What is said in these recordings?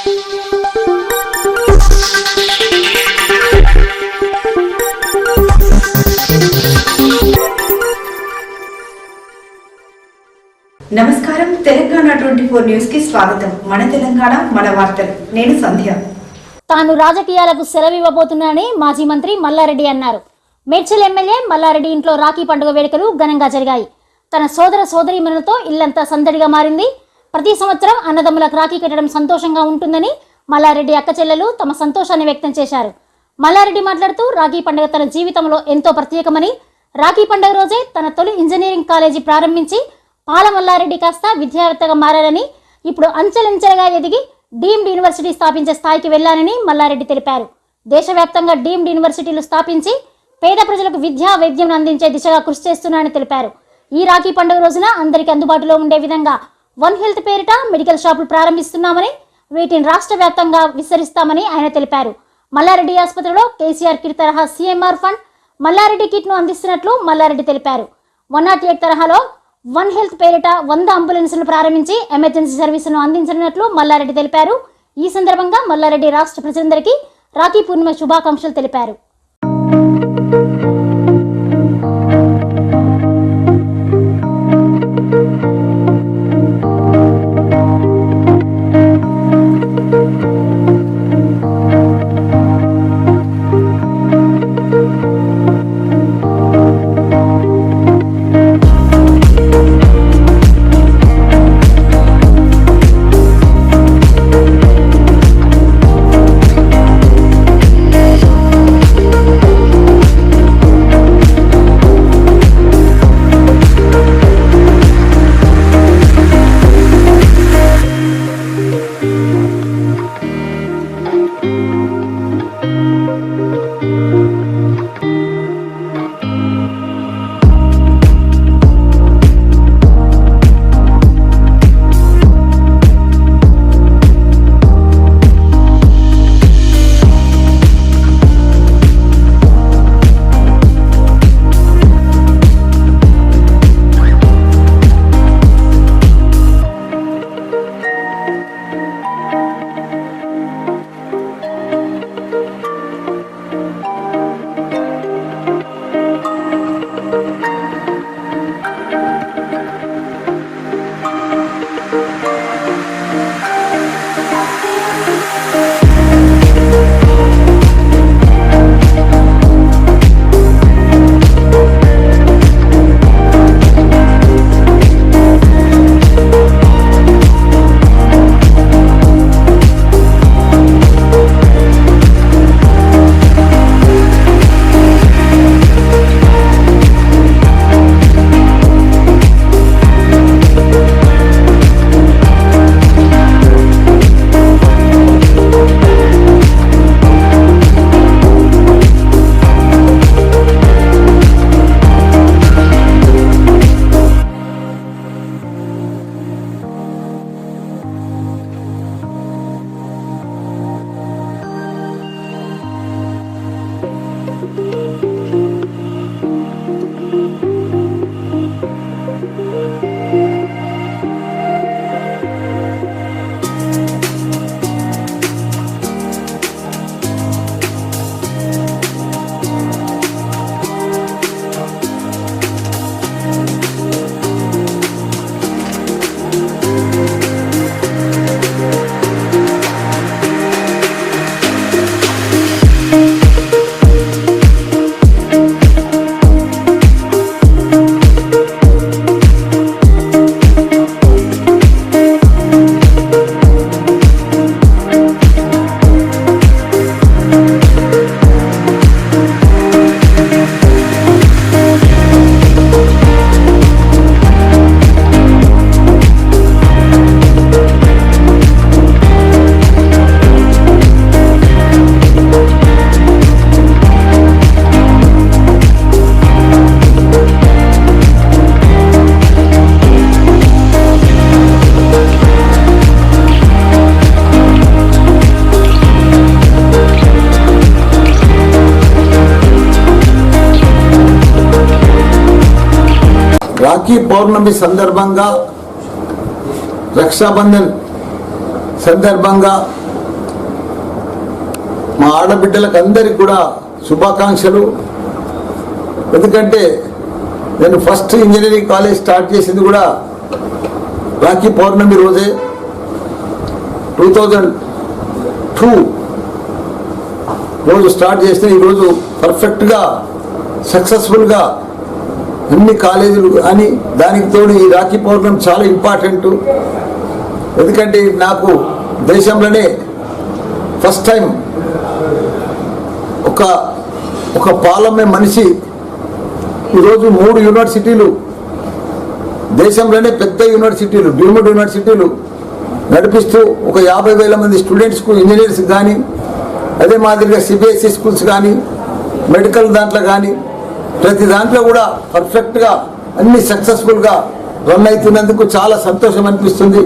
నమస్కారం తెలంగాణ 24 న్యూస్ కి స్వాగతం. మన తెలంగాణ మన వార్తలు. నేను సంధ్య. తాను రాజకీయాలకు సెలవివ్వబోతున్నానని మాజీ మంత్రి మల్లారెడ్డి అన్నారు. మేడ్చల్ ఎమ్మెల్యే మల్లారెడ్డి ఇంట్లో రాఖీ పండుగ వేడుకలు ఘనంగా జరిగాయి. తన సోదర సోదరీమణులతో ఇల్లంతా సందడిగా మారింది. ప్రతి సంవత్సరం అన్నదమ్ములకు రాఖీ కట్టడం సంతోషంగా ఉంటుందని మల్లారెడ్డి అక్క చెల్లెలు తమ సంతోషాన్ని వ్యక్తం చేశారు. మల్లారెడ్డి మాట్లాడుతూ రాఖీ పండుగ తన జీవితంలో ఎంతో ప్రత్యేకమని, రాఖీ పండుగ రోజే తన తొలి ఇంజనీరింగ్ కాలేజీ ప్రారంభించి పాల మల్లారెడ్డి కాస్త విద్యావేత్తగా మారారని, ఇప్పుడు అంచెలంచెలుగా ఎదిగి డీమ్డ్ యూనివర్సిటీ స్థాపించే స్థాయికి వెళ్లారని మల్లారెడ్డి తెలిపారు. దేశవ్యాప్తంగా డీమ్డ్ యూనివర్సిటీలు స్థాపించి పేద ప్రజలకు విద్యా వైద్యం అందించే దిశగా కృషి చేస్తున్నారని తెలిపారు. ఈ రాఖీ పండుగ రోజున అందరికీ అందుబాటులో ఉండే విధంగా వన్ హెల్త్ పేరిట మెడికల్ షాపులు ప్రారంభిస్తున్నామని, వీటిని రాష్ట్ర వ్యాప్తంగా విస్తరిస్తామని ఆయన తెలిపారు. మల్లారెడ్డి ఆసుపత్రిలో కేసీఆర్ కిట్ తరహా సీఎంఆర్ ఫండ్ మల్లారెడ్డి కిట్ను అందిస్తున్నట్లు మల్లారెడ్డి తెలిపారు. 108 తరహాలో వన్ హెల్త్ పేరిట 100 అంబులెన్సులను ప్రారంభించి ఎమర్జెన్సీ సర్వీసులను అందించనున్నట్లు మల్లారెడ్డి తెలిపారు. ఈ సందర్భంగా మల్లారెడ్డి రాష్ట్ర ప్రజలందరికీ రాఖీ పూర్ణిమ శుభాకాంక్షలు తెలిపారు. రాఖీ పౌర్ణమి సందర్భంగా, రక్షాబంధన్ సందర్భంగా మా ఆడబిడ్డలకు అందరికి కూడా శుభాకాంక్షలు. ఎందుకంటే నేను ఫస్ట్ ఇంజనీరింగ్ కాలేజ్ స్టార్ట్ చేసింది కూడా రాఖీ పౌర్ణమి రోజే 2002 రోజు స్టార్ట్ చేస్తే ఈరోజు పర్ఫెక్ట్గా సక్సెస్ఫుల్గా అన్ని కాలేజీలు అని దానికి తోడు ఈ రాఖీ పౌర్ణమి చాలా ఇంపార్టెంట్. ఎందుకంటే నాకు దేశంలోనే ఫస్ట్ టైం ఒక పార్లమెంట్ మనిషి ఈరోజు 3 యూనివర్సిటీలు దేశంలోనే పెద్ద యూనివర్సిటీలు డీమ్డ్ యూనివర్సిటీలు నడిపిస్తూ ఒక 50,000 మంది స్టూడెంట్స్కు ఇంజనీర్స్ కానీ అదే మాదిరిగా సిబిఎస్ఈ స్కూల్స్ కానీ మెడికల్ దాంట్లో కానీ ప్రతి దాంట్లో కూడా పర్ఫెక్ట్గా అన్ని సక్సెస్ఫుల్గా రన్ అవుతున్నందుకు చాలా సంతోషం అనిపిస్తుంది.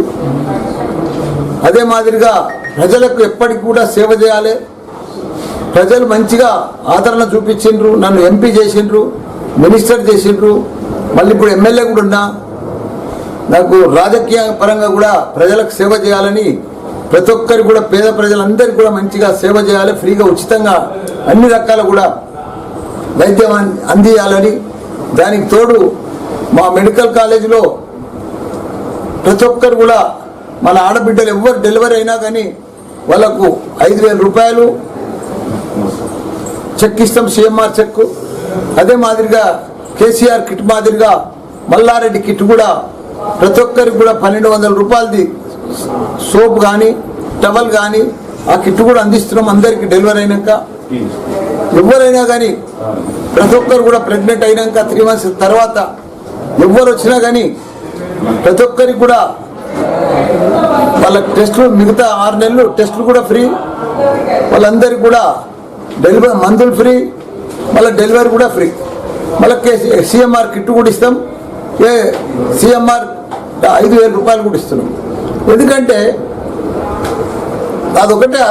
అదే మాదిరిగా ప్రజలకు ఎప్పటికి కూడా సేవ చేయాలి. ప్రజలు మంచిగా ఆదరణ చూపించిండ్రు, నన్ను ఎంపీ చేసిండ్రు, మినిస్టర్ చేసిండ్రు, మళ్ళీ ఇప్పుడు ఎమ్మెల్యే కూడా ఉన్నా. నాకు రాజకీయ పరంగా కూడా ప్రజలకు సేవ చేయాలని ప్రతి ఒక్కరికి కూడా పేద ప్రజలందరికీ కూడా మంచిగా సేవ చేయాలి, ఫ్రీగా ఉచితంగా అన్ని రకాల కూడా వైద్యం అందియాలని. దానికి తోడు మా మెడికల్ కాలేజీలో ప్రతి ఒక్కరు కూడా మన ఆడబిడ్డలు ఎవరు డెలివరీ అయినా కానీ వాళ్ళకు 5,000 రూపాయలు చెక్ ఇస్తాం, సిఎంఆర్ చెక్. అదే మాదిరిగా కేసీఆర్ కిట్ మాదిరిగా మల్లారెడ్డి కిట్ కూడా ప్రతి ఒక్కరికి కూడా 1,200 రూపాయలది సోప్ కానీ టవల్ కానీ ఆ కిట్ కూడా అందిస్తున్నాం అందరికీ. డెలివరీ అయినాక ఎవరైనా కానీ ప్రతి ఒక్కరు కూడా ప్రెగ్నెంట్ అయినాక 3 months తర్వాత ఎవరు వచ్చినా కానీ ప్రతి ఒక్కరికి కూడా వాళ్ళ టెస్టులు మిగతా 6 నెలలు టెస్టులు కూడా ఫ్రీ. వాళ్ళందరికీ కూడా డెలివరీ మందులు ఫ్రీ, మళ్ళీ డెలివరీ కూడా ఫ్రీ. మళ్ళీ సిఎంఆర్ కిట్ కూడా ఇస్తాం, సిఎంఆర్ 5,000 రూపాయలు కూడా ఇస్తున్నాం. ఎందుకంటే అదొకటే,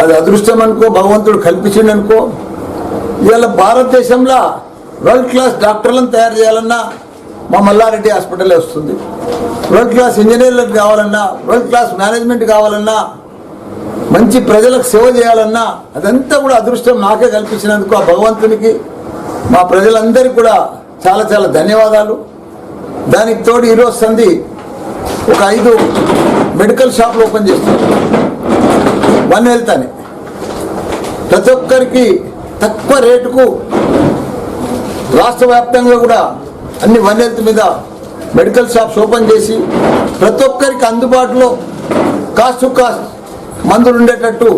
అది అదృష్టం అనుకో, భగవంతుడు కల్పించిండు అనుకో. ఇవాళ భారతదేశంలో వరల్డ్ క్లాస్ డాక్టర్లను తయారు చేయాలన్నా మా మల్లారెడ్డి హాస్పిటలే వస్తుంది. వరల్డ్ క్లాస్ ఇంజనీర్లకు కావాలన్నా, వరల్డ్ క్లాస్ మేనేజ్మెంట్ కావాలన్నా, మంచి ప్రజలకు సేవ చేయాలన్నా అదంతా కూడా అదృష్టం నాకే కల్పించినందుకు ఆ భగవంతునికి మా ప్రజలందరికీ కూడా చాలా చాలా ధన్యవాదాలు. దానికి తోడు ఈరోజు సంధి ఒక 5 మెడికల్ షాపులు ఓపెన్ చేస్తున్నారు. వన్ హెల్త్ అని ప్రతి ఒక్కరికి తక్కువ రేటుకు రాష్ట్ర వ్యాప్తంగా కూడా అన్ని వన్ హెల్త్ మీద మెడికల్ షాప్స్ ఓపెన్ చేసి ప్రతి ఒక్కరికి అందుబాటులో కాస్ట్ టు కాస్ట్ మందులు ఉండేటట్టు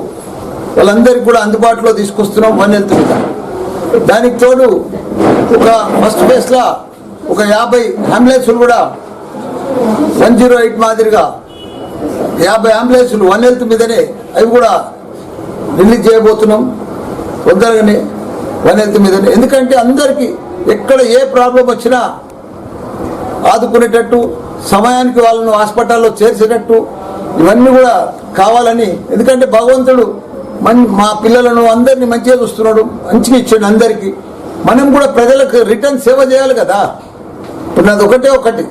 వాళ్ళందరికీ కూడా అందుబాటులో తీసుకొస్తున్నాం వన్ హెల్త్ మీద. దానికి తోడు ఒక ఫస్ట్ ఫేజ్లో ఒక 50 అంబులెన్సులు కూడా 108 మాదిరిగా 50 అంబులెన్సులు వన్ హెల్త్ మీదనే అవి కూడా రిలీజ్ చేయబోతున్నాం తొందరగానే వన్ హెల్త్ మీదనే. ఎందుకంటే అందరికీ ఎక్కడ ఏ ప్రాబ్లం వచ్చినా ఆదుకునేటట్టు, సమయానికి వాళ్ళను హాస్పిటల్లో చేర్చేటట్టు ఇవన్నీ కూడా కావాలని. ఎందుకంటే భగవంతుడు మా పిల్లలను అందరినీ మంచిగా చూస్తున్నాడు, మంచిగా ఇచ్చాడు అందరికీ. మనం కూడా ప్రజలకు రిటర్న్ సేవ చేయాలి కదా. ఇప్పుడు నాది ఒకటి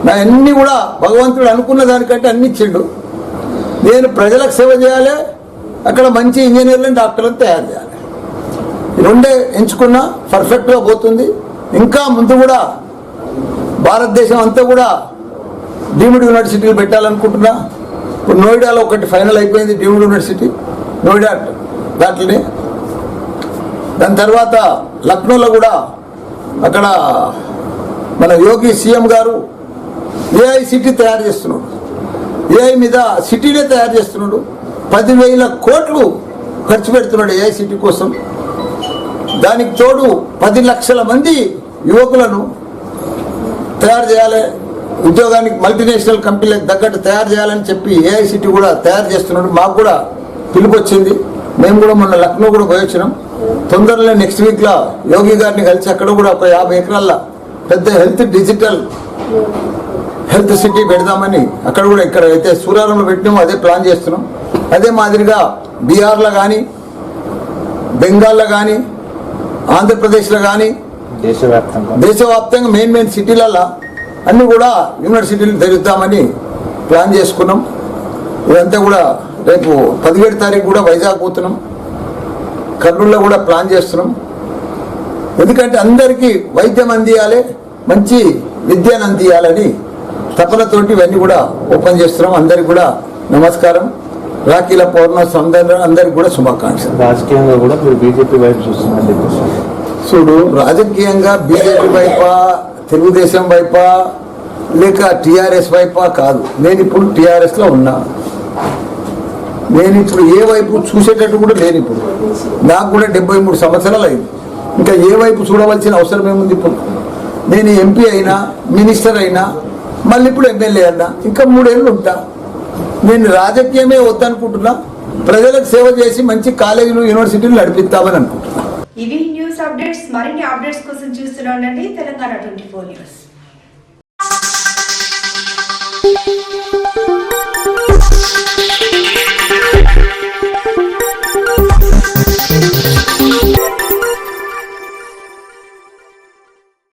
నా అన్నీ కూడా భగవంతుడు అనుకున్న దానికంటే అన్ని ఇచ్చిండు. నేను ప్రజలకు సేవ చేయాలి, అక్కడ మంచి ఇంజనీర్లను డాక్టర్లను తయారు చేయాలి. ఈ రెండే ఎంచుకున్నా పర్ఫెక్ట్గా పోతుంది. ఇంకా ముందు కూడా భారతదేశం అంతా కూడా డీమ్డ్ యూనివర్సిటీలు పెట్టాలనుకుంటున్నా. ఇప్పుడు నోయిడాలో ఒకటి ఫైనల్ అయిపోయింది, డీమ్డ్ యూనివర్సిటీ నోయిడా దాంట్లోనే. దాని తర్వాత లక్నోలో కూడా అక్కడ మన యోగి సీఎం గారు ఏఐ సిటీ తయారు చేస్తున్నాడు. ఏఐ మీద సిటీనే తయారు చేస్తున్నాడు. 10,000 కోట్లు ఖర్చు పెడుతున్నాడు ఏఐ సిటీ కోసం. దానికి తోడు 10 లక్షల మంది యువకులను తయారు చేయాలి, ఉద్యోగానికి మల్టీనేషనల్ కంపెనీలకు తగ్గట్టు తయారు చేయాలని చెప్పి ఏఐ సిటీ కూడా తయారు చేస్తున్నాడు. మాకు కూడా పిలుపు వచ్చింది. మేము కూడా మొన్న లక్నో కూడా పోయి వచ్చినాం. తొందరలో నెక్స్ట్ వీక్లో యోగి గారిని కలిసి అక్కడ కూడా ఒక 50 ఎకరాల పెద్ద డిజిటల్ హెల్త్ సిటీ పెడదామని అక్కడ కూడా ఇక్కడ అయితే సూరారంలో పెట్టినామో అదే ప్లాన్ చేస్తున్నాం. అదే మాదిరిగా బీహార్లో కానీ, బెంగాల్లో కానీ, ఆంధ్రప్రదేశ్లో కానీ దేశవ్యాప్తంగా మెయిన్ సిటీలలో అన్నీ కూడా యూనివర్సిటీలు తెరుద్దామని ప్లాన్ చేసుకున్నాం. ఇదంతా కూడా రేపు 17 తారీఖు కూడా వైజాగ్ పోతున్నాం, కర్నూలులో కూడా ప్లాన్ చేస్తున్నాం. ఎందుకంటే అందరికీ వైద్యం అందియాలి, మంచి విద్యను అందియాలని తపనతోటి ఇవన్నీ కూడా ఓపెన్ చేస్తున్నాం. అందరికి కూడా నమస్కారం. రాఖీల పౌర్ణమి అందరికి కూడా శుభాకాంక్షలు. రాజకీయంగా కూడా మీరు బీజేపీ వైపు చూస్తున్నారని చెప్పేసి చూడు, రాజకీయంగా బీజేపీ వైపా, తెలుగుదేశం వైపా, లేక టీఆర్ఎస్ వైపా కాదు. నేను ఇప్పుడు టీఆర్ఎస్ లో ఉన్నా. నేను ఇప్పుడు ఏ వైపు చూసేటట్టు కూడా లేను. ఇప్పుడు నాకు కూడా 73 సంవత్సరాలు అయింది. ఇంకా ఏ వైపు చూడవలసిన అవసరం ఏముంది? ఇప్పుడు నేను ఎంపీ అయినా, మినిస్టర్ అయినా, మళ్ళీ ఇప్పుడు ఎమ్మెల్యే అయినా, ఇంకా 3 ఏళ్ళు ఉంటా. నేను రాజకీయమే వద్దనుకుంటున్నా. ప్రజలకు సేవ చేసి మంచి కాలేజీలు, యూనివర్సిటీలు నడిపిస్తామని అనుకుంటున్నా. ఇవి న్యూస్ అప్డేట్స్. మరిన్ని అప్డేట్స్ కోసం చూస్తూనే ఉండండి తెలంగాణ 24 న్యూస్.